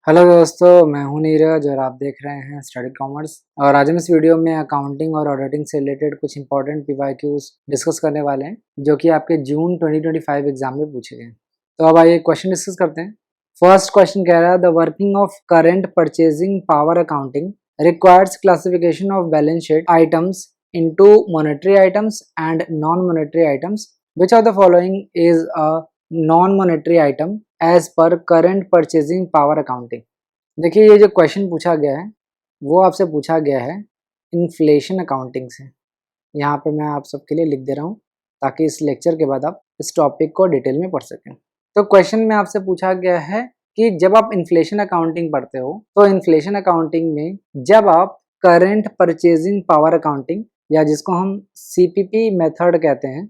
Hello दोस्तों, मैं हूं नीरज और आप देख रहे हैं स्टडी कॉमर्स। और आज हम इस वीडियो में अकाउंटिंग और ऑडिटिंग से रिलेटेड कुछ इंपॉर्टेंट पीवाईक्यूज डिस्कस करने वाले हैं जो कि आपके जून 2025 एग्जाम में पूछे गए। तो अब आइए क्वेश्चन डिस्कस करते हैं। फर्स्ट क्वेश्चन कह रहा है the working of current purchasing power accounting requires classification of balance sheet items into monetary items and non monetary items. Which of the following is a non monetary item as per current purchasing power accounting. देखिए, ये जो question पूछा गया है वो आपसे पूछा गया है इन्फ्लेशन अकाउंटिंग से। यहाँ पे मैं आप सबके लिए लिख दे रहा हूँ ताकि इस लेक्चर के बाद आप इस टॉपिक को डिटेल में पढ़ सकें। तो क्वेश्चन में आपसे पूछा गया है कि जब आप इन्फ्लेशन अकाउंटिंग पढ़ते हो तो इन्फ्लेशन अकाउंटिंग में जब आप करंट परचेजिंग पावर अकाउंटिंग या जिसको हम CPP मेथड कहते हैं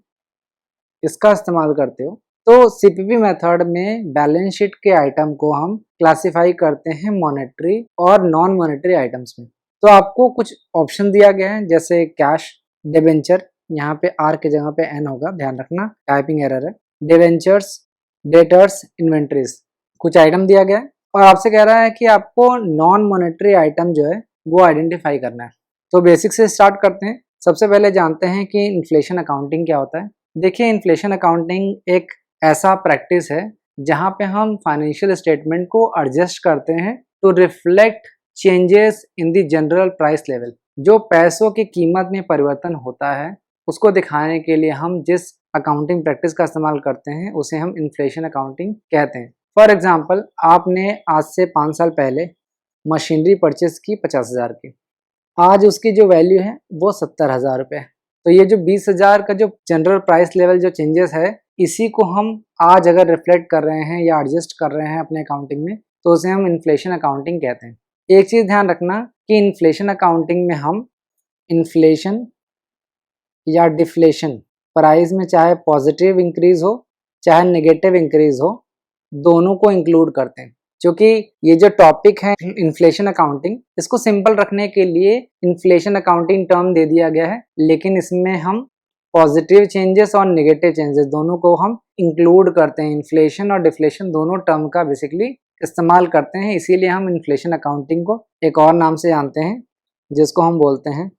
इसका इस्तेमाल करते हो, तो CPP मेथड में बैलेंस शीट के आइटम को हम क्लासिफाई करते हैं मॉनेटरी और नॉन मॉनेटरी आइटम्स में। तो आपको कुछ ऑप्शन दिया गया है जैसे कैश, डिबेंचर, यहाँ पे आर की जगह पे एन होगा, ध्यान रखना टाइपिंग एरर है, डिबेंचर्स, डेटर्स, इन्वेंट्रीज, कुछ आइटम दिया गया है और आपसे कह रहा है कि आपको नॉन मॉनेटरी आइटम जो है वो आइडेंटिफाई करना है। तो बेसिक से स्टार्ट करते हैं। सबसे पहले जानते हैं कि इन्फ्लेशन अकाउंटिंग क्या होता है। देखिए, इन्फ्लेशन अकाउंटिंग एक ऐसा प्रैक्टिस है जहां पे हम फाइनेंशियल स्टेटमेंट को एडजस्ट करते हैं to reflect changes in the general price level. जो पैसों की कीमत में परिवर्तन होता है उसको दिखाने के लिए हम जिस अकाउंटिंग प्रैक्टिस का इस्तेमाल करते हैं उसे हम इन्फ्लेशन अकाउंटिंग कहते हैं। फॉर एग्जाम्पल, आपने आज से 5 साल पहले मशीनरी परचेस की 50,000 की, आज उसकी जो वैल्यू है वो 70,000 रुपये है। तो ये जो 20,000 का जो जनरल प्राइस लेवल जो चेंजेस है इसी को हम आज अगर रिफ्लेक्ट कर रहे हैं या एडजस्ट कर रहे हैं अपने अकाउंटिंग में तो उसे हम इन्फ्लेशन अकाउंटिंग कहते हैं। एक चीज़ ध्यान रखना कि इन्फ्लेशन अकाउंटिंग में हम इन्फ्लेशन या डिफ्लेशन, प्राइस में चाहे पॉजिटिव इंक्रीज हो चाहे नेगेटिव इंक्रीज हो, दोनों को इंक्लूड करते हैं। क्योंकि ये जो टॉपिक है इन्फ्लेशन अकाउंटिंग, इसको सिंपल रखने के लिए इन्फ्लेशन अकाउंटिंग टर्म दे दिया गया है, लेकिन इसमें हम पॉजिटिव चेंजेस और नेगेटिव चेंजेस दोनों को हम इंक्लूड करते हैं। इन्फ्लेशन और डिफ्लेशन दोनों टर्म का बेसिकली इस्तेमाल करते हैं, इसीलिए हम इन्फ्लेशन अकाउंटिंग को एक और नाम से जानते हैं जिसको हम बोलते हैं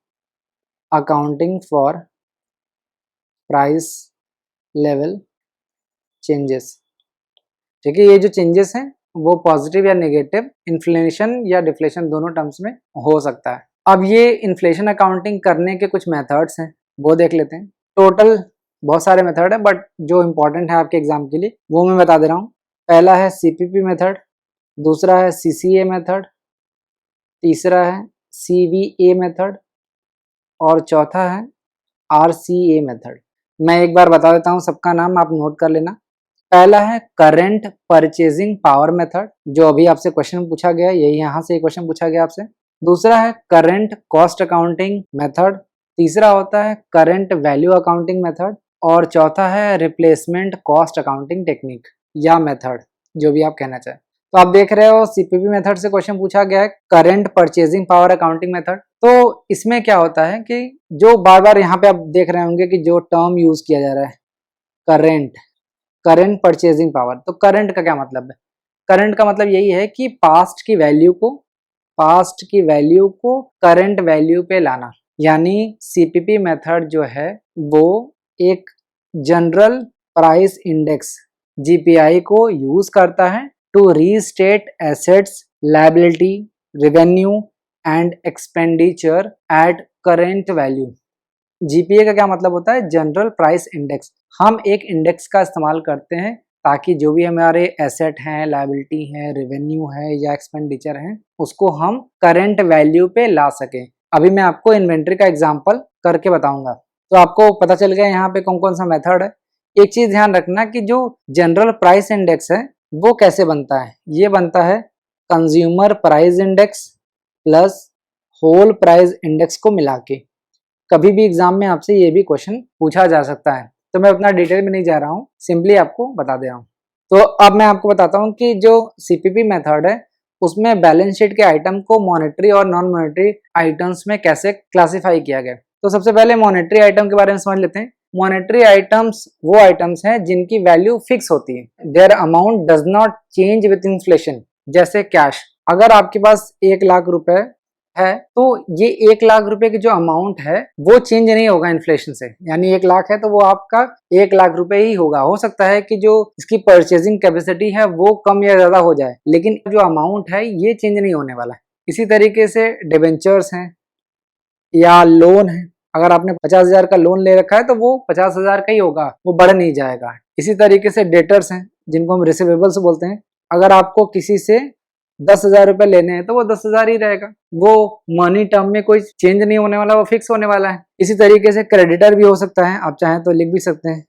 accounting for price level changes. ठीक है, ये जो चेंजेस हैं वो पॉजिटिव या नेगेटिव, इन्फ्लेशन या डिफ्लेशन दोनों टर्म्स में हो सकता है। अब ये इन्फ्लेशन अकाउंटिंग करने के कुछ मेथड्स हैं वो देख लेते हैं। टोटल बहुत सारे मेथड है बट जो इम्पोर्टेंट है आपके एग्जाम के लिए वो मैं बता दे रहा हूँ। पहला है CPP मेथड, दूसरा है CCA मेथड, तीसरा है CVA मेथड और चौथा है RCA मेथड। मैं एक बार बता देता हूँ सबका नाम, आप नोट कर लेना। पहला है करंट परचेजिंग पावर मेथड, जो अभी आपसे क्वेश्चन पूछा गया, यही यहाँ से क्वेश्चन पूछा गया आपसे। दूसरा है करंट कॉस्ट अकाउंटिंग मेथड, तीसरा होता है करंट वैल्यू अकाउंटिंग मेथड और चौथा है रिप्लेसमेंट कॉस्ट अकाउंटिंग टेक्निक या मेथड, जो भी आप कहना चाहें। तो आप देख रहे हो CPP मेथड से क्वेश्चन पूछा गया है current purchasing power accounting method. तो इसमें क्या होता है कि जो बार बार यहाँ पे आप देख रहे होंगे कि जो टर्म यूज किया जा रहा है करंट परचेजिंग पावर, तो करंट का क्या मतलब है? करंट का मतलब यही है कि पास्ट की वैल्यू को करंट वैल्यू पे लाना। यानी CPP मेथड जो है वो एक जनरल प्राइस इंडेक्स GPI को यूज करता है to restate assets, liability, revenue and expenditure at current value. GPA का क्या मतलब होता है? General price index. हम एक इंडेक्स का इस्तेमाल करते हैं ताकि जो भी हमारे एसेट हैं, लायबिलिटी हैं, रेवेन्यू है या एक्सपेंडिचर हैं, उसको हम करंट वैल्यू पे ला सकें। अभी मैं आपको इन्वेंट्री का एग्जांपल करके बताऊंगा, तो आपको पता चल गया यहाँ पे कौन कौन सा मेथड है। एक चीज ध्यान रखना कि जो जनरल प्राइस इंडेक्स है वो कैसे बनता है। ये बनता है consumer price index plus whole price index को मिला के। कभी भी एग्जाम में आपसे ये भी क्वेश्चन पूछा जा सकता है, तो मैं उतना डिटेल में नहीं जा रहा हूँ, सिंपली आपको बता दे रहा हूँ। तो अब मैं आपको बताता हूँ कि जो CPP मेथड है उसमें बैलेंस शीट के आइटम को मॉनेटरी और नॉन मॉनेटरी आइटम्स में कैसे क्लासिफाई किया गया। तो सबसे पहले मॉनेटरी आइटम के बारे में समझ लेते हैं। मॉनेटरी आइटम्स वो आइटम्स हैं जिनकी वैल्यू फिक्स होती है, their amount does not change with inflation. जैसे कैश, अगर आपके पास 1,00,000 रुपए है तो ये 1,00,000 रुपए की जो अमाउंट है वो चेंज नहीं होगा इन्फ्लेशन से, यानी 1,00,000 है तो वो आपका 1,00,000 रुपए ही होगा। हो सकता है कि जो इसकी परचेजिंग कैपेसिटी है वो कम या ज्यादा हो जाए, लेकिन जो अमाउंट है ये चेंज नहीं होने वाला है। इसी तरीके से डिबेंचर्स हैं या लोन है, अगर आपने 50,000 का लोन ले रखा है तो वो 50,000 का ही होगा, वो बढ़ नहीं जाएगा। इसी तरीके से डेटर्स हैं जिनको हम रिसीवेबल्स बोलते हैं, अगर आपको किसी से 10,000 रुपए लेने हैं तो वो 10,000 ही रहेगा, वो मनी टर्म में कोई चेंज नहीं होने वाला, वो फिक्स होने वाला है। इसी तरीके से क्रेडिटर भी हो सकता है, आप चाहें तो लिख भी सकते हैं,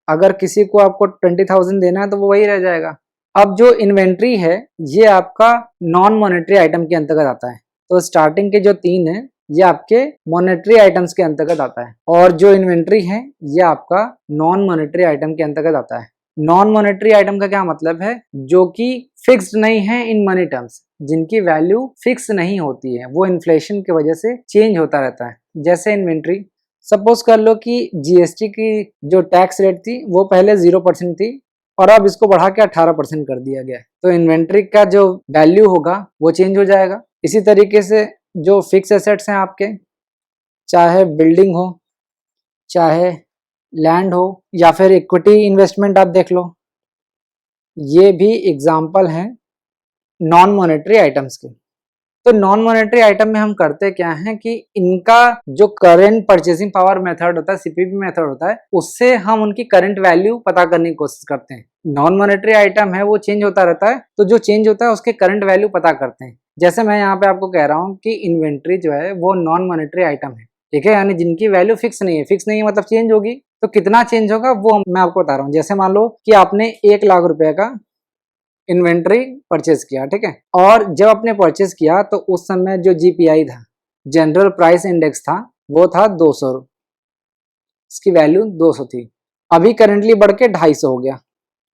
अगर किसी को आपको 20,000 देना है तो वो वही रह जाएगा। अब जो इन्वेंट्री है ये आपका नॉन मॉनेटरी आइटम के अंतर्गत आता है, तो स्टार्टिंग के जो 3 है ये आपके मॉनेटरी आइटम्स के अंतर्गत आता है, और जो इन्वेंट्री है ये आपका नॉन मॉनेटरी आइटम के अंतर्गत आता है। नॉन मॉनेटरी आइटम का क्या मतलब है, जो कि फिक्स्ड नहीं है इन मनी टर्म्स, जिनकी वैल्यू फिक्स नहीं होती है, वो इन्फ्लेशन की वजह से चेंज होता रहता है। जैसे इन्वेंट्री, सपोज कर लो कि जीएसटी की जो टैक्स रेट थी वो पहले 0% थी और अब इसको बढ़ा के 18% कर दिया गया है, तो इन्वेंट्री का जो वैल्यू होगा वो चेंज हो जाएगा। इसी तरीके से जो फिक्स एसेट्स हैं आपके, चाहे बिल्डिंग हो, चाहे लैंड हो, या फिर इक्विटी इन्वेस्टमेंट आप देख लो, ये भी एग्जाम्पल हैं नॉन मॉनेटरी आइटम्स के। तो नॉन मॉनेटरी आइटम में हम करते क्या हैं कि इनका जो करंट परचेसिंग पावर मेथड होता है, सीपीपी मेथड होता है, उससे हम उनकी करंट वैल्यू पता करने की कोशिश करते हैं। नॉन मॉनेटरी आइटम है वो चेंज होता रहता है, तो जो चेंज होता है उसके करंट वैल्यू पता करते हैं। जैसे मैं यहाँ पे आपको कह रहा हूँ कि इन्वेंट्री जो है वो नॉन मॉनेटरी आइटम है, ठीक है, यानी जिनकी वैल्यू फिक्स नहीं है। फिक्स नहीं है मतलब चेंज होगी, तो कितना चेंज होगा वो मैं आपको बता रहा हूँ। जैसे मान लो कि आपने 1,00,000 रुपए का इन्वेंट्री परचेज किया, ठीक है, और जब आपने परचेज किया तो उस समय जो जीपीआई था, जनरल प्राइस इंडेक्स था, वो था 200, इसकी वैल्यू 200 थी। अभी करेंटली बढ़ के 250 हो गया,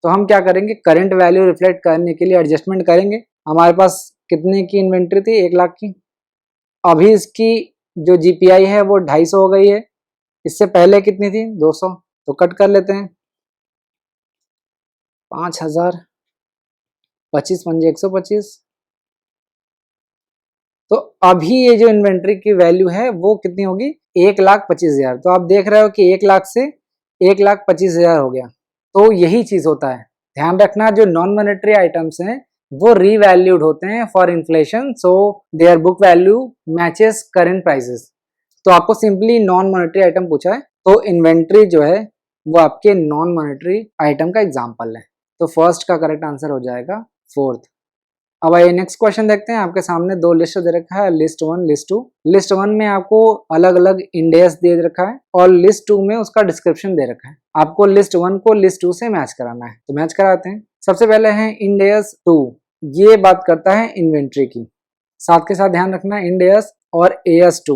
तो हम क्या करेंगे, करंट वैल्यू रिफ्लेक्ट करने के लिए एडजस्टमेंट करेंगे। हमारे पास कितने की इन्वेंट्री थी, 1,00,000 की, अभी इसकी जो जीपीआई है वो 250 हो गई है, इससे पहले कितनी थी, 200, तो कट कर लेते हैं, 5,000, 25 पंजे 125, तो अभी ये जो इन्वेंट्री की वैल्यू है वो कितनी होगी, 1,25,000। तो आप देख रहे हो कि 1,00,000 से 1,25,000 हो गया। तो यही चीज होता है, ध्यान रखना, जो नॉन मॉनेटरी आइटम्स हैं वो रीवैल्यूड होते हैं for inflation, so their book value matches current prices. तो आपको सिंपली नॉन मॉनेटरी आइटम पूछा है, तो इन्वेंट्री जो है वो आपके नॉन मॉनेटरी आइटम का एग्जाम्पल है। तो फर्स्ट का करेक्ट आंसर हो जाएगा 4th। अब आइए नेक्स्ट क्वेश्चन देखते हैं। आपके सामने 2 लिस्ट दे रखा है, लिस्ट 1, लिस्ट 2। लिस्ट 1 में आपको अलग अलग इंडेक्स दे रखा है और लिस्ट 2 में उसका डिस्क्रिप्शन दे रखा है। आपको लिस्ट 1 को लिस्ट 2 से मैच कराना है, तो मैच कराते हैं। सबसे पहले है इंडेक्स 2, ये बात करता है इन्वेंट्री की। साथ के साथ ध्यान रखना, इंडेक्स और एएस 2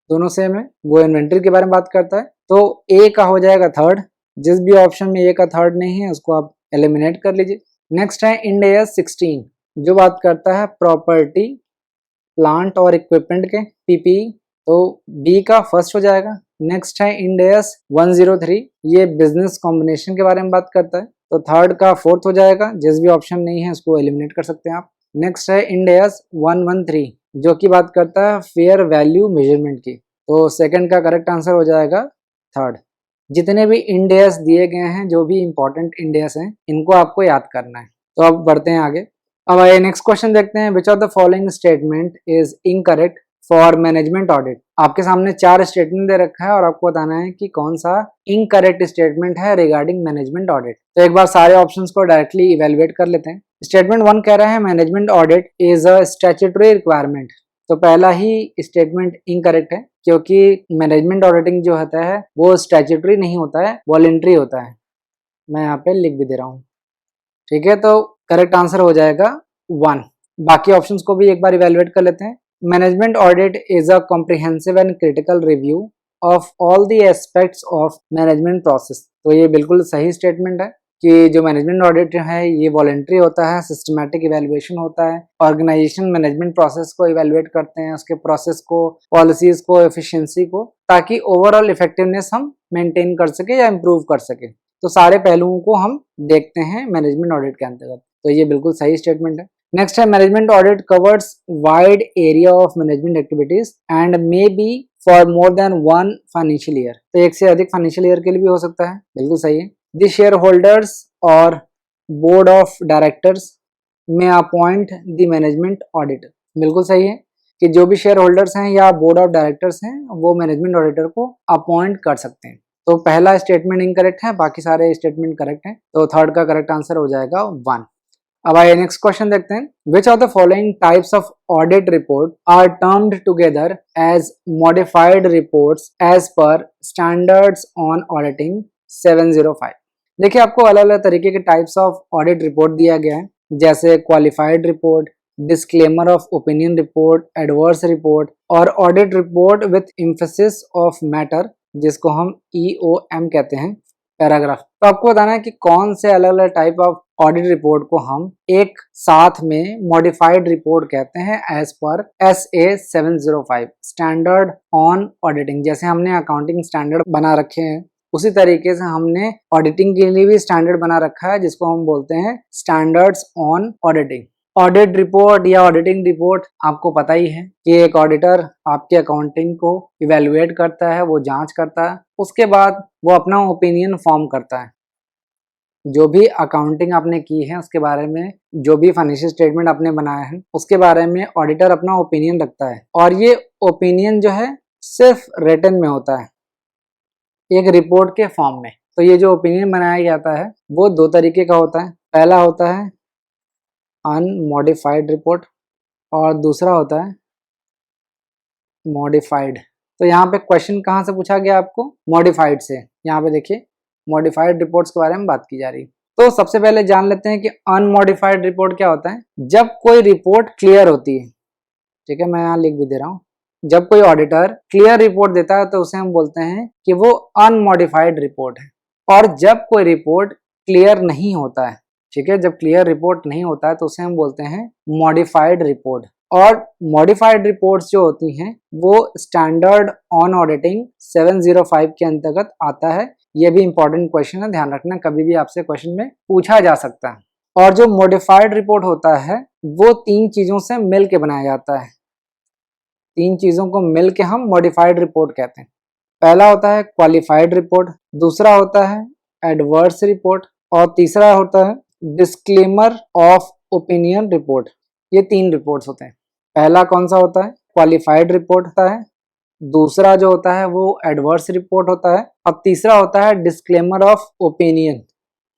दोनों सेम है, वो इन्वेंट्री के बारे में बात करता है। तो ए का हो जाएगा 3rd, जिस भी ऑप्शन में ए का 3rd नहीं है उसको आप एलिमिनेट कर लीजिए। नेक्स्ट है इंडेक्स 16, जो बात करता है प्रॉपर्टी, प्लांट और इक्विपमेंट के, पीपीई, तो बी का फर्स्ट हो जाएगा। नेक्स्ट है इंडेक्स 103, ये बिजनेस कॉम्बिनेशन के बारे में बात करता है, तो 3rd का 4th हो जाएगा, जिस भी ऑप्शन नहीं है उसको एलिमिनेट कर सकते हैं आप। नेक्स्ट है इंडेक्स 113, जो की बात करता है फेयर वैल्यू मेजरमेंट की, तो 2nd का करेक्ट आंसर हो जाएगा 3rd। जितने भी इंडेक्स दिए गए हैं, जो भी इंपॉर्टेंट इंडेक्स हैं, इनको आपको याद करना है। तो अब बढ़ते हैं आगे। अब आइए नेक्स्ट क्वेश्चन देखते हैं, which of the following statement is incorrect for management audit. आपके सामने 4 स्टेटमेंट दे रखा है और आपको बताना है कि कौन सा इनकरेक्ट स्टेटमेंट है रिगार्डिंग मैनेजमेंट ऑडिट। तो एक बार सारे ऑप्शंस को डायरेक्टली इवेलुएट कर लेते हैं। स्टेटमेंट 1 कह रहा है management audit is a statutory requirement, तो पहला ही स्टेटमेंट इनकरेक्ट है, क्योंकि मैनेजमेंट ऑडिटिंग जो होता है वो स्टैट्यूटरी नहीं होता है, वॉलंटरी होता है। मैं यहाँ पे लिख भी दे रहा हूँ, ठीक है। तो करेक्ट आंसर हो जाएगा 1। बाकी ऑप्शंस को भी एक बार इवेलुएट कर लेते हैं। Management audit is a comprehensive and critical review of all the aspects of management process, तो ये बिल्कुल सही स्टेटमेंट है कि जो मैनेजमेंट ऑडिट है ये वॉलंटरी होता है, सिस्टमैटिक इवेल्युएशन होता है, ऑर्गेनाइजेशन मैनेजमेंट प्रोसेस को इवेल्युएट करते हैं, उसके प्रोसेस को, पॉलिसीज को, एफिशिएंसी को, ताकि ओवरऑल इफेक्टिवनेस हम मेंटेन कर सके या इम्प्रूव कर सके। तो सारे पहलुओं को हम देखते हैं मैनेजमेंट ऑडिट के अंतर्गत। तो ये बिल्कुल सही स्टेटमेंट है। नेक्स्ट है management audit covers wide area of management activities and may be for more than one financial year. तो एक से अधिक फाइनेंशियल ईयर के लिए भी हो सकता है, बिल्कुल सही है। द शेयर होल्डर्स और बोर्ड ऑफ डायरेक्टर्स में अपॉइंट द मैनेजमेंट ऑडिटर, बिल्कुल सही है कि जो भी शेयर होल्डर्स हैं या बोर्ड ऑफ डायरेक्टर्स हैं वो मैनेजमेंट ऑडिटर को अपॉइंट कर सकते हैं। तो पहला स्टेटमेंट इनकरेक्ट है, बाकी सारे स्टेटमेंट करेक्ट हैं, तो थर्ड का करेक्ट आंसर हो जाएगा 1। अब आइए नेक्स्ट क्वेश्चन देखते हैं। Which of the following types of audit report are termed together as modified reports as per standards on auditing 705। देखिए आपको अलग अलग तरीके के टाइप्स ऑफ ऑडिट रिपोर्ट दिया गया है, जैसे qualified report, disclaimer of opinion report, adverse report और audit report with emphasis of matter, जिसको हम EOM कहते हैं, पैराग्राफ। तो आपको बताना है कि कौन से अलग अलग टाइप ऑफ ऑडिट रिपोर्ट को हम एक साथ में मॉडिफाइड रिपोर्ट कहते हैं as per SA 705 standard on auditing. जैसे हमने अकाउंटिंग स्टैंडर्ड बना रखे हैं उसी तरीके से हमने ऑडिटिंग के लिए भी स्टैंडर्ड बना रखा है, जिसको हम बोलते हैं standards on auditing. Audit report या ऑडिटिंग रिपोर्ट आपको पता ही है कि एक ऑडिटर आपके अकाउंटिंग को इवेलुएट करता है, वो जांच करता है, उसके बाद वो अपना ओपिनियन फॉर्म करता है। जो भी अकाउंटिंग आपने की है उसके बारे में, जो भी फाइनेंशियल स्टेटमेंट आपने बनाया है उसके बारे में ऑडिटर अपना ओपिनियन रखता है, और ये ओपिनियन जो है सिर्फ रिटन में होता है, एक रिपोर्ट के फॉर्म में। तो ये जो ओपिनियन बनाया जाता है वो दो तरीके का होता है। पहला होता है अनमॉडिफाइड रिपोर्ट और दूसरा होता है मॉडिफाइड। तो यहाँ पे क्वेश्चन कहाँ से पूछा गया आपको? मॉडिफाइड से। यहाँ पे देखिए मॉडिफाइड रिपोर्ट्स के बारे में बात की जा रही है। तो सबसे पहले जान लेते हैं कि अनमॉडिफाइड रिपोर्ट क्या होता है। जब कोई रिपोर्ट क्लियर होती है, ठीक है, मैं यहाँ लिख भी दे रहा हूँ, जब कोई ऑडिटर क्लियर रिपोर्ट देता है तो उसे हम बोलते हैं कि वो अनमॉडिफाइड रिपोर्ट है। और जब कोई रिपोर्ट क्लियर नहीं होता है, ठीक है, जब क्लियर रिपोर्ट नहीं होता है तो उसे हम बोलते हैं मॉडिफाइड रिपोर्ट। और मॉडिफाइड रिपोर्ट्स जो होती हैं वो स्टैंडर्ड ऑन ऑडिटिंग 705 के अंतर्गत आता है। ये भी इंपॉर्टेंट क्वेश्चन है, ध्यान रखना, कभी भी आपसे क्वेश्चन में पूछा जा सकता है। और जो मॉडिफाइड रिपोर्ट होता है वो 3 चीजों से मिल के बनाया जाता है। 3 चीजों को मिल के हम मॉडिफाइड रिपोर्ट कहते हैं। पहला होता है क्वालिफाइड रिपोर्ट, दूसरा होता है एडवर्स रिपोर्ट और तीसरा होता है डिस्क्लेमर ऑफ ओपिनियन रिपोर्ट। ये 3 रिपोर्ट्स होते हैं। पहला कौन सा होता है? क्वालिफाइड रिपोर्ट होता है, दूसरा जो होता है वो एडवर्स रिपोर्ट होता है और तीसरा होता है डिस्क्लेमर ऑफ ओपिनियन।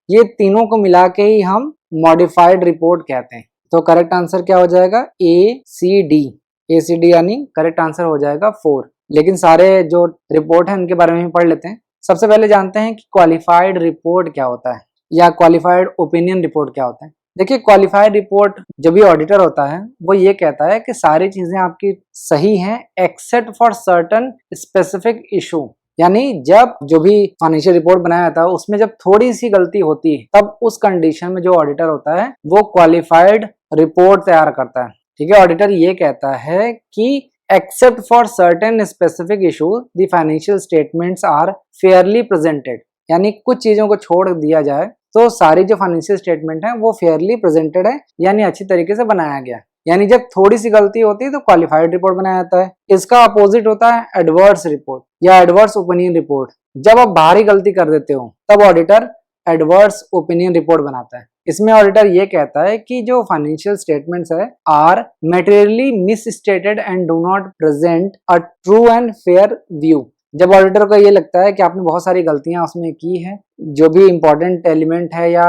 ये तीनों को मिला के ही हम मॉडिफाइड रिपोर्ट कहते हैं। तो करेक्ट आंसर क्या हो जाएगा? ACD। ACD यानी करेक्ट आंसर हो जाएगा 4। लेकिन सारे जो रिपोर्ट है उनके बारे में पढ़ लेते हैं। सबसे पहले जानते हैं कि क्वालिफाइड रिपोर्ट क्या होता है या क्वालिफाइड ओपिनियन रिपोर्ट क्या होता है। देखिए क्वालिफाइड रिपोर्ट जो भी ऑडिटर होता है वो ये कहता है कि सारी चीजें आपकी सही हैं accept for certain specific issue. यानी जब जो भी फाइनेंशियल रिपोर्ट बनाया था उसमें जब थोड़ी सी गलती होती है तब उस कंडीशन में जो ऑडिटर होता है वो क्वालिफाइड रिपोर्ट तैयार करता है। ठीक है, ऑडिटर ये कहता है कि except for certain specific issue the financial statements are fairly presented. यानी कुछ चीजों को छोड़ दिया जाए तो सारी जो फाइनेंशियल स्टेटमेंट है वो फेयरली प्रेजेंटेड है, यानी अच्छी तरीके से बनाया गया। यानी जब थोड़ी सी गलती होती है तो क्वालिफाइड रिपोर्ट बनाया जाता है। इसका अपोजिट होता है एडवर्स रिपोर्ट या एडवर्स ओपिनियन रिपोर्ट। जब आप बाहरी गलती कर देते हो तब ऑडिटर एडवर्स ओपिनियन रिपोर्ट बनाता है। इसमें ऑडिटर ये कहता है कि जो फाइनेंशियल स्टेटमेंट्स है are materially misstated and do not present a true and fair view. जब ऑडिटर को ये लगता है कि आपने बहुत सारी गलतियां उसमें की हैं, जो भी इंपॉर्टेंट एलिमेंट है या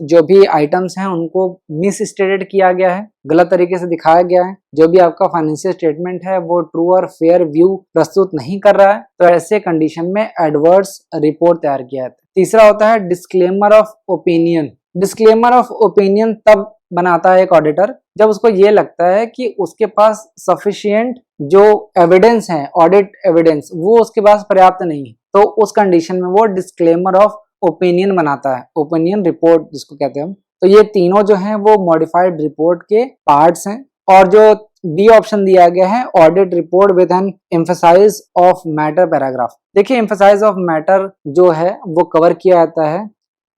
जो भी आइटम्स हैं उनको मिसस्टेटेड किया गया है, गलत तरीके से दिखाया गया है, जो भी आपका फाइनेंशियल स्टेटमेंट है वो ट्रू और फेयर व्यू प्रस्तुत नहीं कर रहा है, तो ऐसे कंडीशन में एडवर्स रिपोर्ट तैयार किया जाता है। तीसरा होता है disclaimer of opinion. Disclaimer of opinion तब बनाता है एक ऑडिटर जब उसको ये लगता है कि उसके पास सफिशिएंट जो एविडेंस है, ऑडिट एविडेंस, वो उसके पास पर्याप्त नहीं है, तो उस कंडीशन में वो डिस्क्लेमर ऑफ ओपिनियन बनाता है, ओपिनियन रिपोर्ट जिसको कहते हैं हम। तो ये तीनों जो हैं वो मॉडिफाइड रिपोर्ट के पार्ट्स हैं। और जो बी ऑप्शन दिया गया है audit report with an emphasis of matter paragraph. देखिए एम्फसाइज ऑफ मैटर जो है वो कवर किया जाता है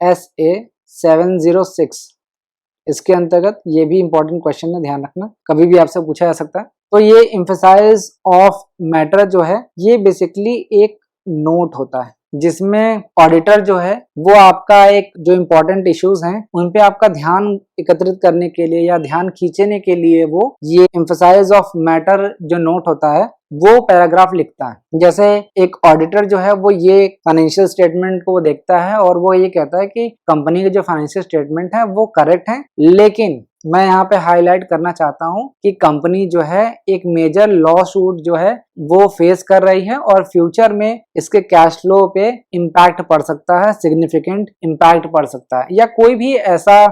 SA 706 इसके अंतर्गत ये भी इंपॉर्टेंट क्वेश्चन है, ध्यान रखना, कभी भी आपसे पूछा जा सकता है। तो ये एम्फसाइज ऑफ मैटर जो है ये बेसिकली एक नोट होता है जिसमें ऑडिटर जो है वो आपका एक जो इम्पोर्टेंट इश्यूज हैं उन पे आपका ध्यान एकत्रित करने के लिए या ध्यान खींचने के लिए वो ये एम्फसाइज ऑफ मैटर जो नोट होता है वो पैराग्राफ लिखता है। जैसे एक ऑडिटर जो है वो ये फाइनेंशियल स्टेटमेंट को देखता है और वो ये कहता है कि कंपनी के जो फाइनेंशियल स्टेटमेंट है वो करेक्ट है, लेकिन मैं यहाँ पे हाईलाइट करना चाहता हूँ कि कंपनी जो है एक मेजर लॉ सूट जो है वो फेस कर रही है और फ्यूचर में इसके कैश फ्लो पे इम्पैक्ट पड़ सकता है, सिग्निफिकेंट इम्पैक्ट पड़ सकता है, या कोई भी ऐसा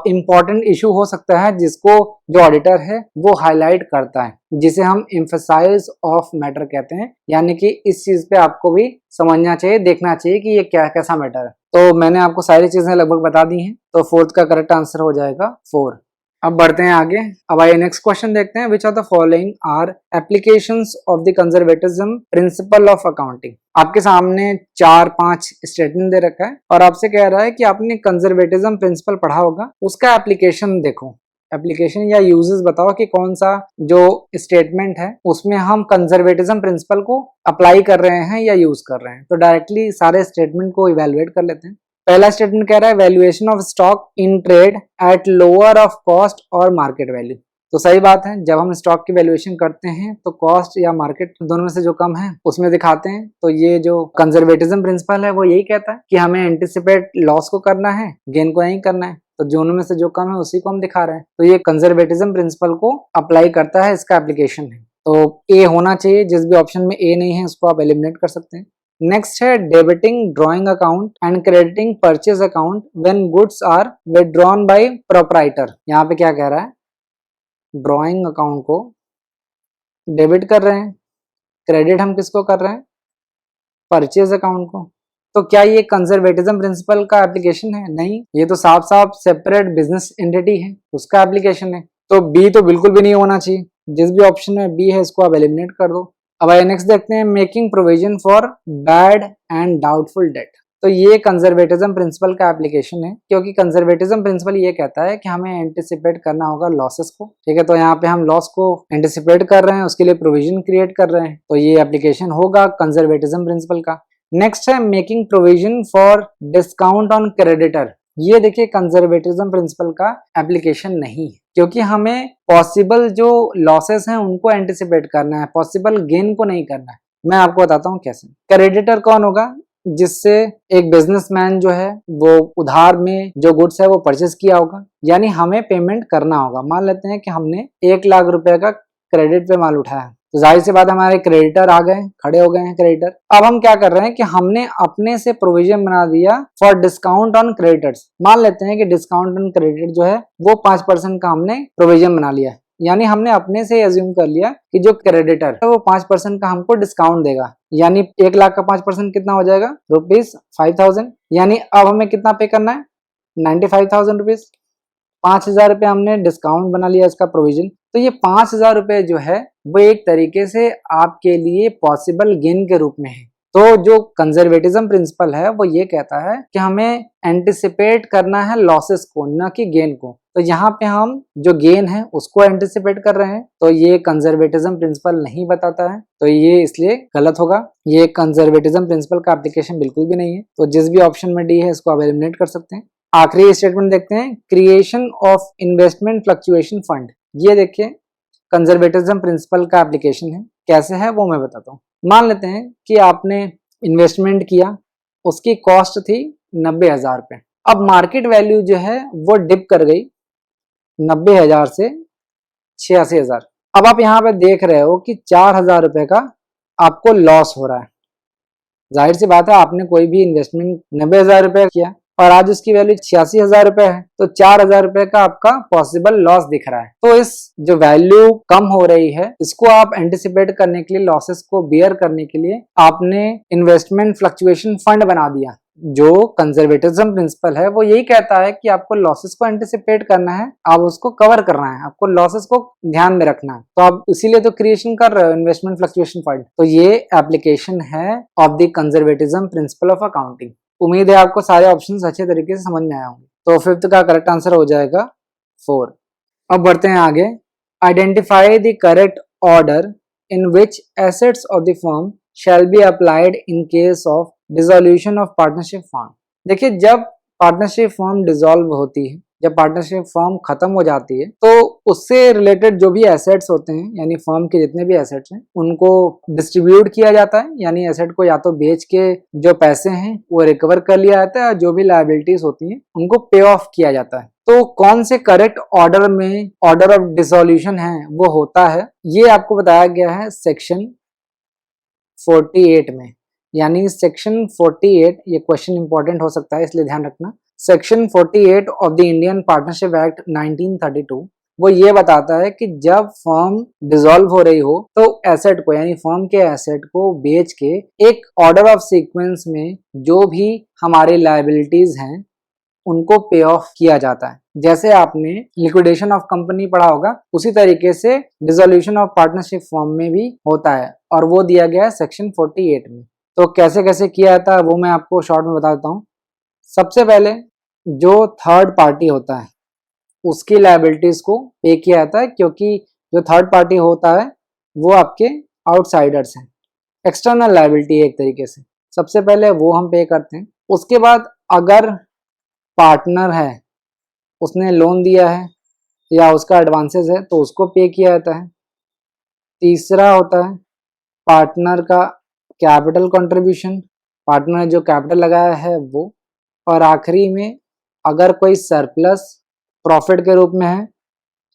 इम्पोर्टेंट इशू हो सकता है जिसको जो ऑडिटर है वो हाईलाइट करता है, जिसे हम एम्फसाइज ऑफ मैटर कहते हैं। यानी कि इस चीज पे आपको भी समझना चाहिए, देखना चाहिए कि ये क्या कैसा मैटर है। तो मैंने आपको सारी चीजें लगभग बता दी हैं, तो फोर्थ का करेक्ट आंसर हो जाएगा 4। अब बढ़ते हैं आगे। अब आइए नेक्स्ट क्वेश्चन देखते हैं। Which of the following are applications of the conservatism principle of accounting. आपके सामने 4-5 स्टेटमेंट दे रखा है और आपसे कह रहा है कि आपने कंजर्वेटिज्म प्रिंसिपल पढ़ा होगा, उसका एप्लीकेशन देखो, एप्लीकेशन या यूजेस बताओ कि कौन सा जो स्टेटमेंट है उसमें हम कंजर्वेटिज्म प्रिंसिपल को अप्लाई कर रहे हैं या यूज कर रहे हैं। तो डायरेक्टली सारे स्टेटमेंट को इवेलुएट कर लेते हैं। पहला स्टेटमेंट कह रहा है valuation of stock in trade at lower of cost और मार्केट वैल्यू। तो सही बात है, जब हम स्टॉक की वैल्यूएशन करते हैं तो कॉस्ट या मार्केट दोनों में से जो कम है उसमें दिखाते हैं। तो ये जो कंजर्वेटिज्म प्रिंसिपल है वो यही कहता है कि हमें एंटिसिपेट लॉस को करना है, गेन को नहीं करना है, तो दोनों में से जो कम है उसी को हम दिखा रहे हैं। तो ये कंजर्वेटिज्म प्रिंसिपल को अप्लाई करता है, इसका एप्लीकेशन है। तो ए होना चाहिए, जिस भी ऑप्शन में ए नहीं है उसको आप एलिमिनेट कर सकते हैं। नेक्स्ट है debiting drawing account and crediting purchase account when goods are withdrawn by proprietor. यहाँ पे क्या कह रहा है, ड्रॉइंग अकाउंट को डेबिट कर रहे हैं, क्रेडिट हम किसको कर रहे हैं, परचेज अकाउंट को। तो क्या ये कंजर्वेटिज्म प्रिंसिपल का एप्लीकेशन है? नहीं, ये तो साफ साफ सेपरेट बिजनेस एंटिटी है, उसका एप्लीकेशन है। तो बी तो बिल्कुल भी नहीं होना चाहिए, जिस भी ऑप्शन में बी है इसको आप एलिमिनेट कर दो। अब आइए नेक्स्ट देखते हैं making provision for bad and doubtful debt. तो ये कंजर्वेटिज्म प्रिंसिपल का एप्लीकेशन है, क्योंकि कंजर्वेटिज्म प्रिंसिपल ये कहता है कि हमें एंटिसिपेट करना होगा लॉसेस को। ठीक है, तो यहाँ पे हम लॉस को एंटिसिपेट कर रहे हैं, उसके लिए प्रोविजन क्रिएट कर रहे हैं, तो ये एप्लीकेशन होगा कंजर्वेटिज्म प्रिंसिपल का। नेक्स्ट है making provision for discount on creditor. ये देखिए कंजर्वेटिज्म प्रिंसिपल का एप्लीकेशन नहीं है, क्योंकि हमें पॉसिबल जो लॉसेस हैं उनको एंटिसिपेट करना है, पॉसिबल गेन को नहीं करना है। मैं आपको बताता हूँ कैसे। क्रेडिटर कौन होगा? जिससे एक बिजनेसमैन जो है वो उधार में जो गुड्स है वो परचेज किया होगा, यानी हमें पेमेंट करना होगा। मान लेते हैं कि हमने 1 लाख रुपए का क्रेडिट पे माल उठाया, तो जाहिर सी बात हमारे क्रेडिटर आ गए, खड़े हो गए हैं क्रेडिटर। अब हम क्या कर रहे हैं कि हमने अपने से प्रोविजन बना दिया फॉर डिस्काउंट ऑन क्रेडिटर्स। मान लेते हैं कि डिस्काउंट ऑन क्रेडिट जो है वो 5% का हमने प्रोविजन बना लिया, यानी हमने अपने से एज्यूम कर लिया कि जो क्रेडिटर है वो 5% का हमको डिस्काउंट देगा, यानी 1 लाख का 5% कितना हो जाएगा, ₹5,000। यानी अब हमें कितना पे करना है, 95,000 रुपीज। 5,000 रुपये हमने डिस्काउंट बना लिया इसका प्रोविजन। तो ये 5,000 रुपये जो है वो एक तरीके से आपके लिए पॉसिबल गेन के रूप में है। तो जो कंजर्वेटिज्म प्रिंसिपल है वो ये कहता है कि हमें एंटिसिपेट करना है लॉसेस को, न कि गेन को। तो यहाँ पे हम जो गेन है उसको एंटिसिपेट कर रहे हैं, तो ये कंजर्वेटिज्म प्रिंसिपल नहीं बताता है, तो ये इसलिए गलत होगा। ये कंजर्वेटिज्म प्रिंसिपल का एप्लीकेशन बिल्कुल भी नहीं है। तो जिस भी ऑप्शन में डी है इसको आप एलिमिनेट कर सकते हैं। आखिरी स्टेटमेंट देखते हैं, creation of investment fluctuation fund. ये देखिए कंजर्वेटिज्म प्रिंसिपल का एप्लीकेशन है, कैसे है वो मैं बताता हूँ। मान लेते हैं कि आपने इन्वेस्टमेंट किया, उसकी कॉस्ट थी 90,000 रुपये। अब मार्केट वैल्यू जो है वो डिप कर गई 90,000 से 86,000। अब आप यहाँ पे देख रहे हो कि 4,000 रुपये का आपको लॉस हो रहा है। जाहिर सी बात है, आपने कोई भी इन्वेस्टमेंट 90,000 रुपये किया और आज उसकी वैल्यू 86,000 रुपये है, तो 4,000 रुपये का आपका पॉसिबल लॉस दिख रहा है। तो इस जो वैल्यू कम हो रही है इसको आप एंटिसिपेट करने के लिए, लॉसेस को बियर करने के लिए आपने इन्वेस्टमेंट फ्लक्चुएशन फंड बना दिया। जो कंजर्वेटिज्म प्रिंसिपल है वो यही कहता है कि आपको लॉसेस को एंटिसिपेट करना है, आप उसको कवर करना है, आपको लॉसेस को ध्यान में रखना है। तो आप इसीलिए तो क्रिएशन कर रहे हो इन्वेस्टमेंट फ्लक्चुएशन फंड। तो ये एप्लीकेशन है of the conservatism principle of accounting. उम्मीद है आपको सारे ऑप्शंस अच्छे तरीके से समझ में आए होंगे। तो फिफ्थ का करेक्ट आंसर हो जाएगा 4। अब बढ़ते हैं आगे। Identify the correct order in which assets of the firm shall be applied in case of dissolution of partnership firm. देखिए, जब पार्टनरशिप फर्म डिसॉल्व होती है, जब पार्टनरशिप फर्म खत्म हो जाती है, तो उससे रिलेटेड जो भी एसेट्स होते हैं, यानी फर्म के जितने भी एसेट्स हैं, उनको डिस्ट्रीब्यूट किया जाता है। यानी एसेट को या तो बेच के जो पैसे हैं वो रिकवर कर लिया जाता है, और जो भी लायबिलिटीज होती हैं उनको पे ऑफ किया जाता है। तो कौन से करेक्ट ऑर्डर में ऑर्डर ऑफ डिसोल्यूशन है वो होता है, ये आपको बताया गया है सेक्शन 48 में। यानी सेक्शन 48, ये क्वेश्चन इंपॉर्टेंट हो सकता है इसलिए ध्यान रखना। Section 48 of the Indian partnership act 1932 वो ये बताता है कि जब फर्म डिसॉल्व हो रही हो तो एसेट को, यानी फर्म के एसेट को बेच के एक ऑर्डर ऑफ सीक्वेंस में जो भी हमारे लायबिलिटीज हैं उनको पे ऑफ किया जाता है। जैसे आपने लिक्विडेशन ऑफ कंपनी पढ़ा होगा, उसी तरीके से डिसोल्यूशन ऑफ पार्टनरशिप फर्म में भी होता है, और वो दिया गया है सेक्शन 48 में। तो कैसे कैसे किया जाता है वो मैं आपको शॉर्ट में बता देता हूँ। सबसे पहले जो थर्ड पार्टी होता है उसकी लायबिलिटीज को पे किया जाता है, क्योंकि जो थर्ड पार्टी होता है वो आपके आउटसाइडर्स हैं, एक्सटर्नल लायबिलिटी है एक तरीके से। सबसे पहले वो हम पे करते हैं। उसके बाद अगर पार्टनर है, उसने लोन दिया है या उसका एडवांसेस है तो उसको पे किया जाता है। तीसरा होता है पार्टनर का कैपिटल कंट्रीब्यूशन, पार्टनर ने जो कैपिटल लगाया है वो। और आखिरी में अगर कोई सरप्लस प्रॉफिट के रूप में है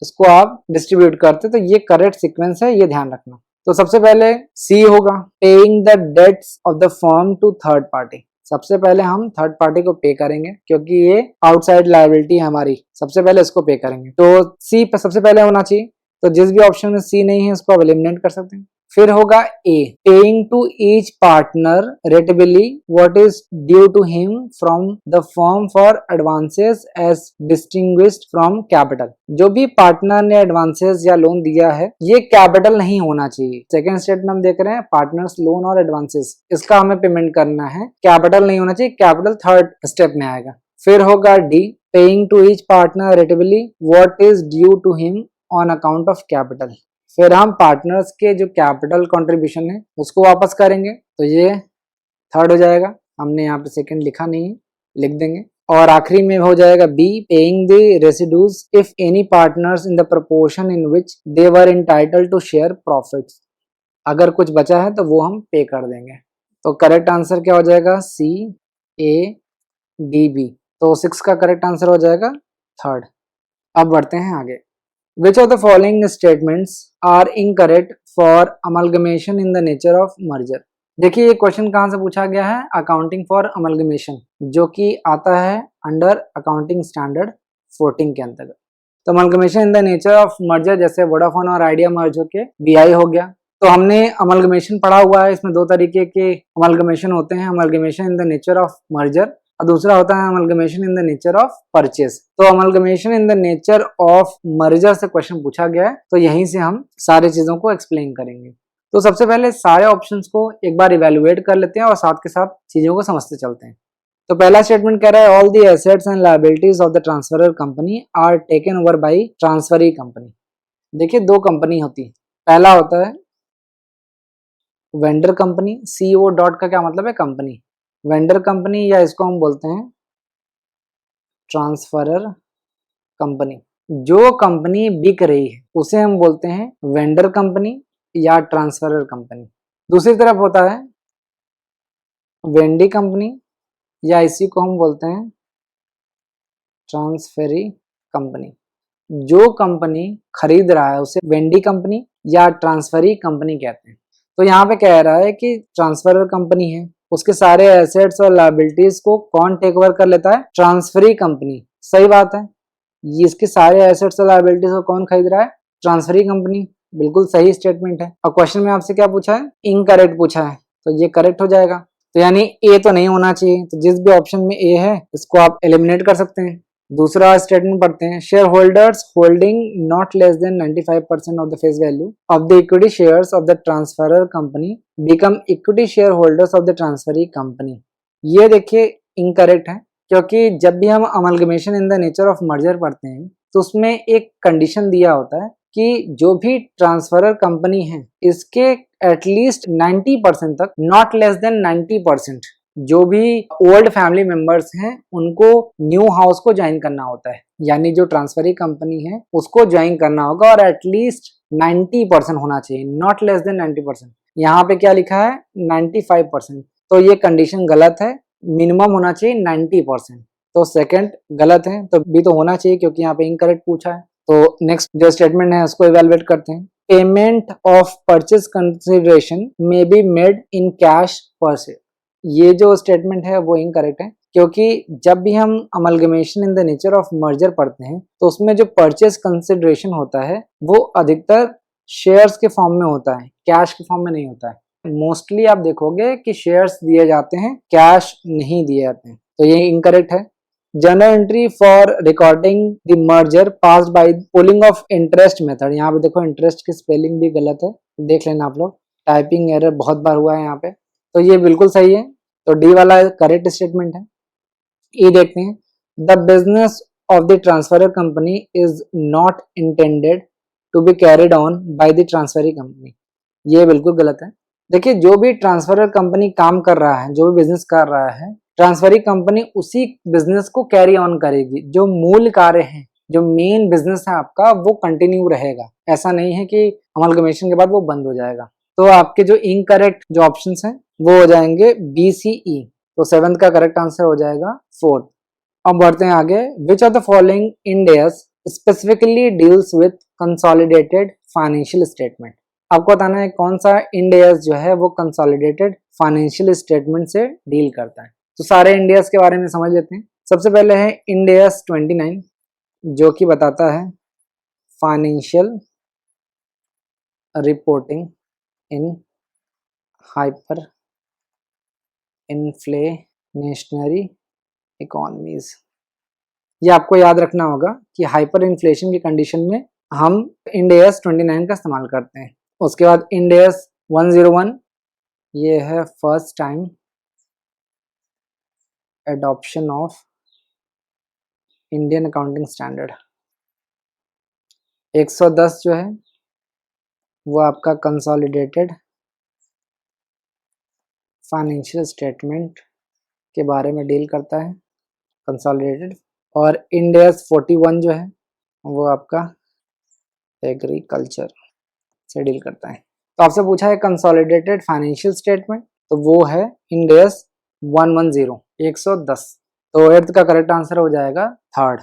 इसको आप डिस्ट्रीब्यूट करते, तो ये करेक्ट सीक्वेंस है, ये ध्यान रखना। तो सबसे पहले सी होगा paying the debts of the firm to third party. सबसे पहले हम थर्ड पार्टी को पे करेंगे क्योंकि ये आउटसाइड लायबिलिटी है हमारी, सबसे पहले इसको पे करेंगे। तो सी सबसे पहले होना चाहिए, तो जिस भी ऑप्शन में सी नहीं है उसको आप एलिमिनेट कर सकते हैं। फिर होगा A paying to each partner rateably what is due to him from the firm for advances as distinguished from capital. जो भी पार्टनर ने एडवांसेस या लोन दिया है ये कैपिटल नहीं होना चाहिए। सेकेंड स्टेटमेंट हम देख रहे हैं पार्टनर्स लोन और एडवांसेस, इसका हमें पेमेंट करना है, कैपिटल नहीं होना चाहिए, कैपिटल थर्ड स्टेप में आएगा। फिर होगा D paying to each partner rateably what is due to him on account of capital. फिर हम पार्टनर्स के जो कैपिटल कंट्रीब्यूशन है उसको वापस करेंगे, तो ये थर्ड हो जाएगा। हमने यहाँ पे सेकंड लिखा नहीं है, लिख देंगे। और आखिरी में हो जाएगा B paying the residue if any partners in the proportion in which they were entitled to share profits. अगर कुछ बचा है तो वो हम पे कर देंगे। तो करेक्ट आंसर क्या हो जाएगा? सी ए डी बी। तो 6 का करेक्ट आंसर हो जाएगा थर्ड। अब बढ़ते हैं आगे। Which of the following statements are incorrect for amalgamation in the nature of merger? देखिए ये क्वेश्चन कहाँ से पूछा गया है? अकाउंटिंग फॉर अमलगमेशन, जो कि आता है अंडर अकाउंटिंग स्टैंडर्ड 14 के अंतर्गत। तो amalgamation in the nature of merger, जैसे वोडाफोन और आइडिया मर्ज होके बीआई हो गया। तो हमने अमलगमेशन पढ़ा हुआ है, इसमें 2 तरीके के अमलगमेशन होते हैं, amalgamation in the nature of merger और दूसरा होता है amalgamation in the nature of purchase. तो amalgamation in the nature of merger से क्वेश्चन पूछा गया है, तो यहीं से हम सारी चीजों को एक्सप्लेन करेंगे। तो सबसे पहले सारे ऑप्शंस को एक बार इवेलुएट कर लेते हैं और साथ के साथ चीजों को समझते चलते हैं। तो पहला स्टेटमेंट कह रहा है all the assets and liabilities of the transferor company are taken over by transferee company. देखिए 2 कंपनी होती है, पहला होता है वेंडर कंपनी, सीओ डॉट का क्या मतलब है? कंपनी। वेंडर कंपनी या इसको हम बोलते हैं ट्रांसफरर कंपनी। जो कंपनी बिक रही है उसे हम बोलते हैं वेंडर कंपनी या ट्रांसफरर कंपनी। दूसरी तरफ होता है वेंडी कंपनी या इसी को हम बोलते हैं ट्रांसफरी कंपनी। जो कंपनी खरीद रहा है उसे वेंडी कंपनी या ट्रांसफरी कंपनी कहते हैं। तो यहाँ पे कह रहा है कि ट्रांसफरर कंपनी है, उसके सारे एसेट्स और लायबिलिटीज को कौन टेक ओवर कर लेता है? Transferee company. सही बात है, ये इसके सारे एसेट्स और लायबिलिटीज को कौन खरीद रहा है? Transferee company. बिल्कुल सही स्टेटमेंट है। और क्वेश्चन में आपसे क्या पूछा है? इनकरेक्ट पूछा है, तो ये करेक्ट हो जाएगा। तो यानी ए तो नहीं होना चाहिए, तो जिस भी ऑप्शन में ए है इसको आप एलिमिनेट कर सकते हैं। दूसरा स्टेटमेंट पढ़ते हैं share holders holding not less than 95% of the face value of the equity shares of the transferor company become equity share holders of the transferee company. ये देखिए इनकरेक्ट है, क्योंकि जब भी हम amalgamation in the nature of merger पढ़ते हैं तो उसमें एक कंडीशन दिया होता है कि जो भी ट्रांसफरर कंपनी है इसके एटलीस्ट 90% तक, नॉट लेस देन 90%, जो भी ओल्ड फैमिली मेंबर्स हैं उनको न्यू हाउस को ज्वाइन करना होता है। यानी जो ट्रांसफरी कंपनी है उसको ज्वाइन करना होगा और एटलीस्ट 90% होना चाहिए, नॉट लेस देन 90%। यहाँ पे क्या लिखा है 95%, तो ये कंडीशन गलत है, मिनिमम होना चाहिए 90%। तो सेकंड गलत है, तो बी तो होना चाहिए क्योंकि यहाँ पे इनकरेक्ट पूछा है। तो नेक्स्ट जो स्टेटमेंट है उसको इवैल्यूएट करते हैं। Payment of purchase consideration may be made in cash पर से। ये जो स्टेटमेंट है वो इनकरेक्ट है क्योंकि जब भी हम amalgamation in the nature of merger पढ़ते हैं तो उसमें जो परचेज कंसिडरेशन होता है वो अधिकतर शेयर्स के फॉर्म में होता है, कैश के फॉर्म में नहीं होता है। मोस्टली आप देखोगे कि शेयर्स दिए जाते हैं, कैश नहीं दिए जाते हैं, तो ये इनकरेक्ट है। General entry for recording the merger passed by pulling of interest method. यहाँ पे देखो इंटरेस्ट की स्पेलिंग भी गलत है, देख लेना आप लोग, टाइपिंग एरर बहुत बार हुआ है यहाँ पे, तो ये बिल्कुल सही है। तो डी वाला करेक्ट स्टेटमेंट है। ये देखते हैं, the business of the transferor company is not intended to be carried on by the transferee company. ये बिल्कुल गलत है। देखिए जो भी ट्रांसफरर कंपनी काम कर रहा है, जो भी बिजनेस कर रहा है, ट्रांसफरी कंपनी उसी बिजनेस को कैरी ऑन करेगी। जो मूल कार्य है, जो मेन बिजनेस है आपका, वो कंटिन्यू रहेगा। ऐसा नहीं है कि अमलगमेशन के बाद वो बंद हो जाएगा। तो आपके जो इनकरेक्ट जो ऑप्शंस हैं वो हो जाएंगे बी सी ई। तो 7th का करेक्ट आंसर हो जाएगा 4th। अब बढ़ते हैं आगे। Which of the following Ind AS specifically deals with consolidated financial statement. आपको बताना है कौन सा इंडेस जो है वो कंसोलिडेटेड फाइनेंशियल स्टेटमेंट से डील करता है। तो सारे इंडेस के बारे में समझ लेते हैं। सबसे पहले है इंडेस 29 जो कि बताता है financial reporting in hyper inflationary economies. ये आपको याद रखना होगा कि हाइपर इन्फ्लेशन की कंडीशन में हम इंडेस 29 का इस्तेमाल करते हैं। उसके बाद इंडेस 101, ये है first time adoption of Indian accounting standard. 110 जो है वो आपका कंसोलिडेटेड फाइनेंशियल स्टेटमेंट के बारे में डील करता है, कंसोलिडेटेड। और इंडेस 41 जो है वो आपका एग्रीकल्चर से डील करता है। तो आपसे पूछा है कंसोलिडेटेड फाइनेंशियल स्टेटमेंट, तो वो है इंडेस 110, 110। तो 8th का करेक्ट आंसर हो जाएगा 3rd।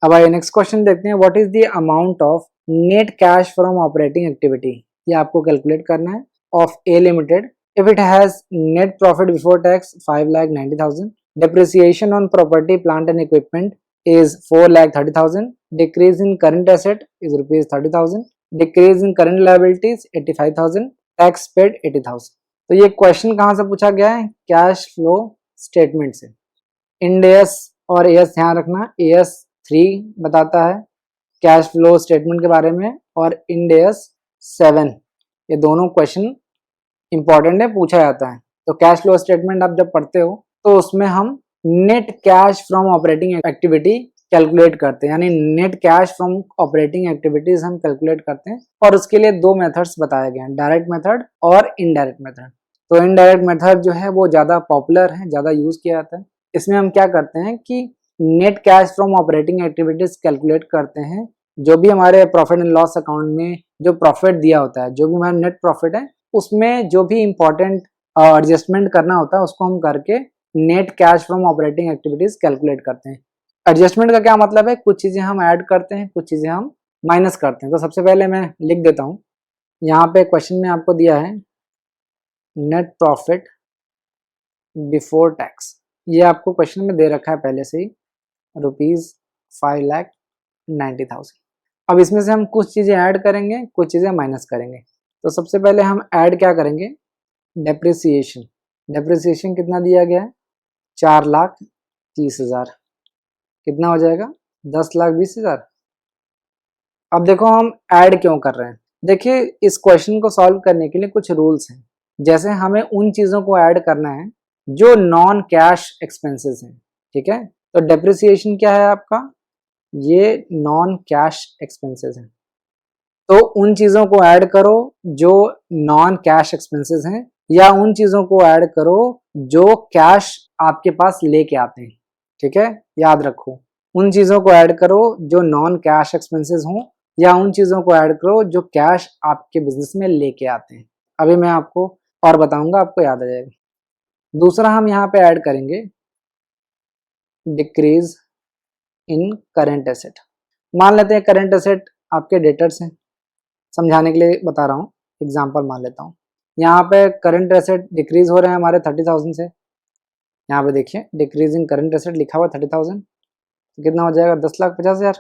अब आइए नेक्स्ट क्वेश्चन देखते हैं। What is the amount of net cash from operating activity. ये आपको कैलकुलेट करना है of A limited if it has net profit before tax 5,90,000, depreciation on property plant and equipment is 4,30,000, decrease in current asset is rupees 30,000, decrease in current liabilities 85,000, tax paid 80,000। तो ये question कहाँ से पूछा गया है, cash flow statement से। इंडेस और as ध्यान रखना, एएस 3 बताता है कैश फ्लो स्टेटमेंट के बारे में और इंडेस 7, ये दोनों क्वेश्चन इंपॉर्टेंट है, पूछा जाता है। तो कैश फ्लो स्टेटमेंट आप जब पढ़ते हो तो उसमें हम net cash from operating activity calculate करते हैं, यानी net cash from operating activities हम कैलकुलेट करते हैं। और उसके लिए 2 मेथड्स बताए गए हैं, डायरेक्ट मेथड और इनडायरेक्ट मेथड। तो इनडायरेक्ट मेथड जो है वो ज्यादा पॉपुलर है, ज्यादा यूज किया जाता है। इसमें हम क्या करते हैं कि net cash from operating activities calculate करते हैं। जो भी हमारे प्रॉफिट एंड लॉस अकाउंट में जो प्रॉफिट दिया होता है, जो भी हमारा नेट प्रॉफिट है, उसमें जो भी इंपॉर्टेंट एडजस्टमेंट करना होता है उसको हम करके net cash from operating activities calculate करते हैं। एडजस्टमेंट का क्या मतलब है, कुछ चीजें हम ऐड करते हैं, कुछ चीजें हम माइनस करते हैं। तो सबसे पहले मैं लिख देता हूं, यहाँ पे क्वेश्चन में आपको दिया है नेट प्रॉफिट बिफोर टैक्स। ये आपको क्वेश्चन में दे रखा है पहले से ही, ₹5,90,000। अब इसमें से हम कुछ चीजें ऐड करेंगे, कुछ चीजें माइनस करेंगे। तो सबसे पहले हम ऐड क्या करेंगे, डेप्रिसिएशन। डेप्रिसिएशन कितना दिया गया है, 4,30,000। कितना हो जाएगा, 10,20,000। अब देखो हम ऐड क्यों कर रहे हैं। देखिए इस क्वेश्चन को सॉल्व करने के लिए कुछ रूल्स हैं। जैसे हमें उन चीजों को ऐड करना है जो नॉन कैश एक्सपेंसेस हैं। ठीक है। तो डेप्रिसिएशन क्या है आपका, ये नॉन कैश एक्सपेंसेस हैं। तो उन चीजों को ऐड करो जो नॉन कैश एक्सपेंसेस हैं, या उन चीजों को ऐड करो जो कैश आपके पास लेके आते हैं। ठीक है, याद रखो, उन चीजों को ऐड करो जो नॉन कैश एक्सपेंसेस हों, या उन चीजों को ऐड करो जो कैश आपके बिजनेस में लेके आते हैं। अभी मैं आपको और बताऊंगा, आपको याद आ जाएगा। दूसरा हम यहाँ पे ऐड करेंगे डिक्रीज इन करंट एसेट। मान लेते हैं करंट एसेट आपके डेटर्स हैं, समझाने के लिए बता रहा हूँ, एग्जांपल मान लेता हूँ। यहाँ पे करंट एसेट डिक्रीज हो रहे हैं हमारे 30,000 से। यहाँ पे देखिए डिक्रीजिंग करंट एसेट लिखा हुआ 30,000, तो कितना हो जाएगा 10,50,000।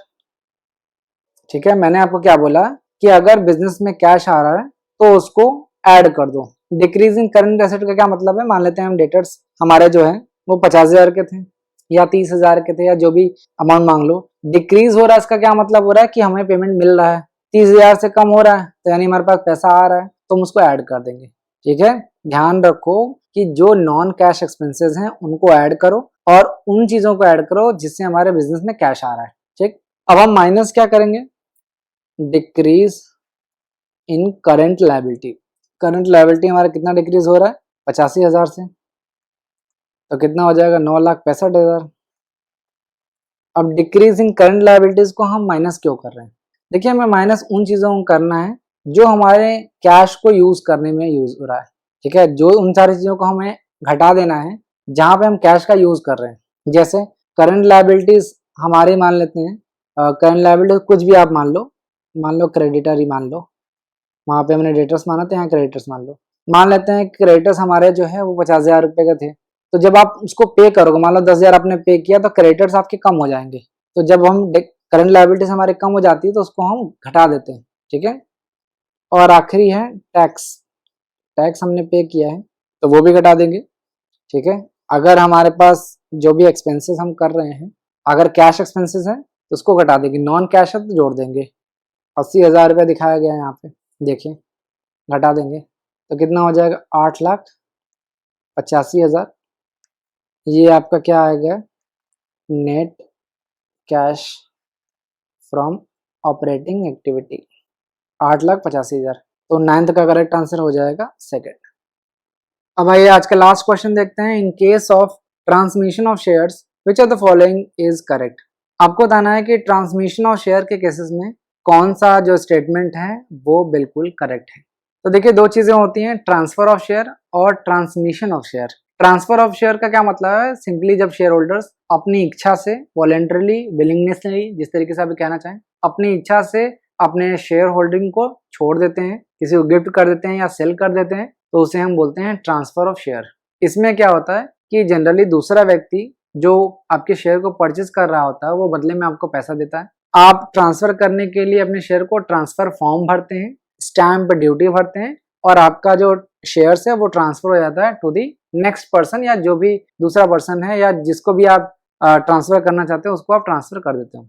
ठीक है, मैंने आपको क्या बोला कि अगर बिजनेस में कैश आ रहा है तो उसको ऐड कर दो। डिक्रीजिंग करंट एसेट का क्या मतलब है, मान लेते हैं हम डेटर्स हमारे जो है वो 50,000 के थे या 30,000 के थे, या जो भी अमाउंट मांग लो। डिक्रीज हो रहा है, इसका क्या मतलब हो रहा है कि हमें पेमेंट मिल रहा है, 30,000 से कम हो रहा है, तो यानी हमारे पास पैसा आ रहा है, तो हम उसको ऐड कर देंगे। ठीक है, ध्यान रखो कि जो नॉन कैश एक्सपेंसेस हैं उनको ऐड करो और उन चीजों को ऐड करो जिससे हमारे बिजनेस में कैश आ रहा है। ठीक, अब हम माइनस क्या करेंगे, decrease in current liability. Current liability हमारा कितना डिक्रीज हो रहा है, 85,000 से, तो कितना हो जाएगा 9,65,000। अब डिक्रीज इन करंट लायबिलिटीज को हम माइनस क्यों कर रहे हैं, देखिए हमें माइनस उन चीजों को करना है जो हमारे कैश को यूज करने में यूज हो रहा है। ठीक है, जो उन सारी चीजों को हमें घटा देना है जहां पे हम कैश का यूज कर रहे हैं। जैसे करंट लायबिलिटीज हमारे मान लेते हैं, करंट लायबिलिटीज कुछ भी आप मान लो क्रेडिटर ही मान लो, वहां पे हमने डेटर्स माना था, यहाँ क्रेडिटर्स मान लो। मान लेते हैं क्रेडिटर्स हमारे जो है वो 50,000 रुपए के थे, तो जब आप उसको पे करोगे, मान लो 10,000 आपने पे किया, तो क्रेडिटर्स आपके कम हो जाएंगे। तो जब हम करंट लायबिलिटीज हमारे कम हो जाती है तो उसको हम घटा देते हैं। ठीक है, और आखिरी है टैक्स। टैक्स हमने पे किया है तो वो भी घटा देंगे। ठीक है, अगर हमारे पास जो भी एक्सपेंसेस हम कर रहे हैं, अगर कैश एक्सपेंसेस है तो उसको घटा देंगे, नॉन कैश है तो जोड़ देंगे। 80,000 रुपये दिखाया गया है यहाँ पे, देखिए घटा देंगे तो कितना हो जाएगा 8,85,000। ये आपका क्या आएगा, net cash from operating activity, 8,85,000। तो 9th का करेक्ट आंसर हो जाएगा सेकंड। अब आइए आज का लास्ट क्वेश्चन देखते हैं। In case of transmission of shares which of the following is correct. आपको बताना है कि ट्रांसमिशन ऑफ शेयर के केसेस में कौन सा जो स्टेटमेंट है वो बिल्कुल करेक्ट है। तो देखिए दो चीजें होती हैं, ट्रांसफर ऑफ शेयर और transmission of share. Transfer of share का क्या मतलब है, सिंपली जब शेयर होल्डर्स अपनी इच्छा से, वॉलेंटरली, विलिंगनेसली, जिस तरीके से आप कहना चाहें, अपनी इच्छा से अपने शेयर होल्डिंग को छोड़ देते हैं, किसी को गिफ्ट कर देते हैं या सेल कर देते हैं, तो उसे हम बोलते हैं ट्रांसफर ऑफ शेयर। इसमें क्या होता है कि जनरली दूसरा व्यक्ति जो आपके शेयर को परचेज कर रहा होता है वो बदले में आपको पैसा देता है। आप ट्रांसफर करने के लिए अपने शेयर को ट्रांसफर फॉर्म भरते हैं, स्टैंप ड्यूटी भरते हैं, और आपका जो शेयर्स है वो ट्रांसफर हो जाता है टू दी नेक्स्ट पर्सन, या जो भी दूसरा पर्सन है या जिसको भी आप ट्रांसफर करना चाहते हो उसको आप ट्रांसफर कर देते हो।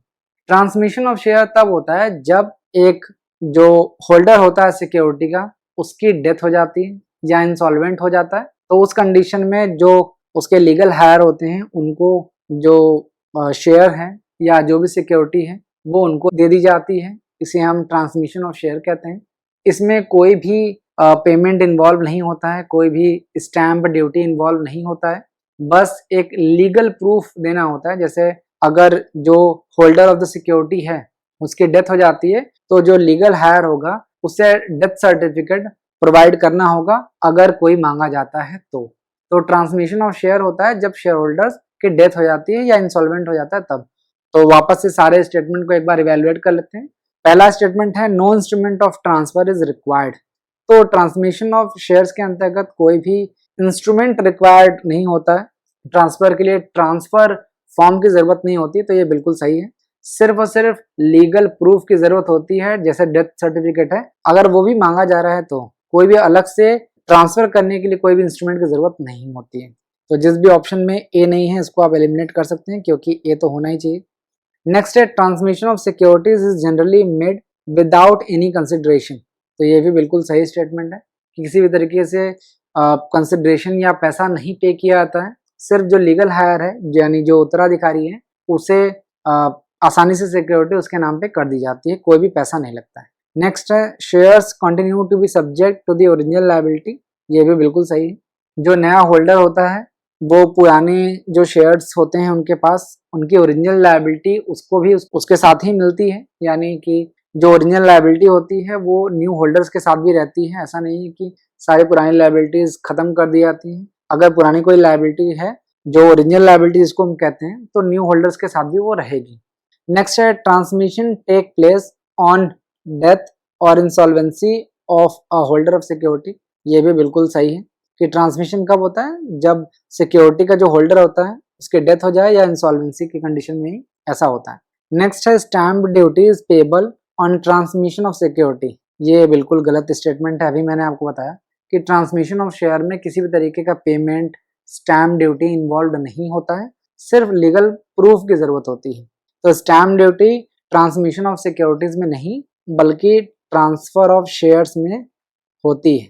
ट्रांसमिशन ऑफ शेयर तब होता है जब एक जो होल्डर होता है सिक्योरिटी का, उसकी डेथ हो जाती है या इंसॉल्वेंट हो जाता है, तो उस कंडीशन में जो उसके लीगल हायर होते हैं उनको जो शेयर है या जो भी सिक्योरिटी है वो उनको दे दी जाती है। इसे हम ट्रांसमिशन ऑफ शेयर कहते हैं। इसमें कोई भी पेमेंट इन्वॉल्व नहीं होता है, कोई भी स्टैम्प ड्यूटी इन्वॉल्व नहीं होता है, बस एक लीगल प्रूफ देना होता है। जैसे अगर जो होल्डर ऑफ द सिक्योरिटी है उसकी डेथ हो जाती है तो जो लीगल हायर होगा उससे डेथ सर्टिफिकेट प्रोवाइड करना होगा अगर कोई मांगा जाता है तो ट्रांसमिशन ऑफ शेयर होता है जब शेयर होल्डर्स की डेथ हो जाती है या इंसॉल्वेंट हो जाता है तब। तो वापस से सारे स्टेटमेंट को एक बार इवेलुएट कर लेते हैं। पहला स्टेटमेंट है no instrument of transfer is required. तो ट्रांसमिशन ऑफ शेयर्स के अंतर्गत कोई भी इंस्ट्रूमेंट रिक्वायर्ड नहीं होता है, ट्रांसफर के लिए ट्रांसफर फॉर्म की जरूरत नहीं होती, तो ये बिल्कुल सही है। सिर्फ और सिर्फ लीगल प्रूफ की जरूरत होती है, जैसे डेथ सर्टिफिकेट है, अगर वो भी मांगा जा रहा है तो कोई भी अलग से ट्रांसफर करने के लिए कोई भी इंस्ट्रूमेंट की जरूरत नहीं होती है। तो जिस भी ऑप्शन में ए नहीं है इसको आप एलिमिनेट कर सकते हैं क्योंकि ए तो होना ही चाहिए। नेक्स्ट है transmission of securities is generally made without any consideration. तो ये भी बिल्कुल सही स्टेटमेंट है कि किसी भी तरीके से कंसिडरेशन या पैसा नहीं पे किया जाता है, सिर्फ जो लीगल हायर है यानी जो उत्तराधिकारी है उसे आसानी से सिक्योरिटी उसके नाम पे कर दी जाती है, कोई भी पैसा नहीं लगता है। नेक्स्ट है shares continue to be subject to the original liability, ये भी बिल्कुल सही है। जो नया होल्डर होता है वो पुराने जो शेयर्स होते हैं उनके पास उनकी ओरिजिनल लायबिलिटी उसको भी उसके साथ ही मिलती है, यानी कि जो ओरिजिनल लायबिलिटी होती है वो न्यू होल्डर्स के साथ भी रहती है। ऐसा नहीं है कि सारी पुरानी लायबिलिटीज खत्म कर दी जाती हैं। अगर पुरानी कोई लायबिलिटी है जो ओरिजिनल लायबिलिटी जिसको हम कहते हैं तो न्यू होल्डर्स के साथ भी वो रहेगी। नेक्स्ट है transmission take place on death और insolvency of a holder of security, ये भी बिल्कुल सही है कि ट्रांसमिशन कब होता है, जब सिक्योरिटी का जो होल्डर होता है उसके डेथ हो जाए या इंसॉल्वेंसी की कंडीशन में ही ऐसा होता है। नेक्स्ट है stamp duty is payable on transmission of security, ये बिल्कुल गलत स्टेटमेंट है। अभी मैंने आपको बताया कि ट्रांसमिशन ऑफ शेयर में किसी भी तरीके का पेमेंट स्टैम्प ड्यूटी इन्वॉल्व नहीं होता है, सिर्फ लीगल प्रूफ की जरूरत होती है। तो stamp duty transmission of securities में नहीं बल्कि ट्रांसफर ऑफ शेयर्स में होती है,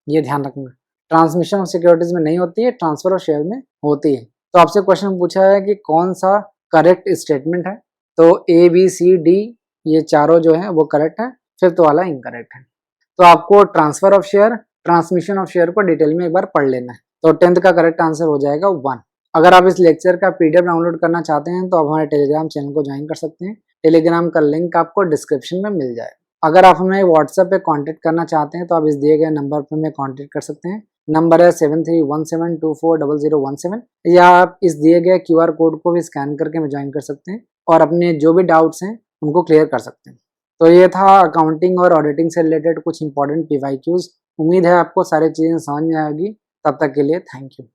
ये ध्यान रखना। ट्रांसमिशन ऑफ सिक्योरिटीज में नहीं होती है, ट्रांसफर ऑफ शेयर में होती है। तो आपसे क्वेश्चन पूछा है कि कौन सा करेक्ट स्टेटमेंट है, तो ए बी सी डी ये चारों जो है वो करेक्ट है, फिफ्थ वाला इनकरेक्ट है। तो आपको transfer of share transmission of share को डिटेल में एक बार पढ़ लेना है। तो 10th का करेक्ट आंसर हो जाएगा 1। अगर आप इस लेक्चर का पीडीएफ डाउनलोड करना चाहते हैं तो आप हमारे टेलीग्राम चैनल को ज्वाइन कर सकते हैं। टेलीग्राम का लिंक आपको डिस्क्रिप्शन में मिल जाए। अगर आप हमें व्हाट्सएप पे कांटेक्ट करना चाहते हैं तो आप इस दिए गए नंबर पर हमें कांटेक्ट कर सकते हैं। नंबर है 7317240017, या आप इस दिए गए QR कोड को भी स्कैन करके हमें ज्वाइन कर सकते हैं और अपने जो भी डाउट्स हैं उनको क्लियर कर सकते हैं। तो ये था अकाउंटिंग और ऑडिटिंग से रिलेटेड कुछ इंपॉर्टेंट PYQs। उम्मीद है आपको सारी चीज़ें समझ में आएगी। तब तक के लिए थैंक यू।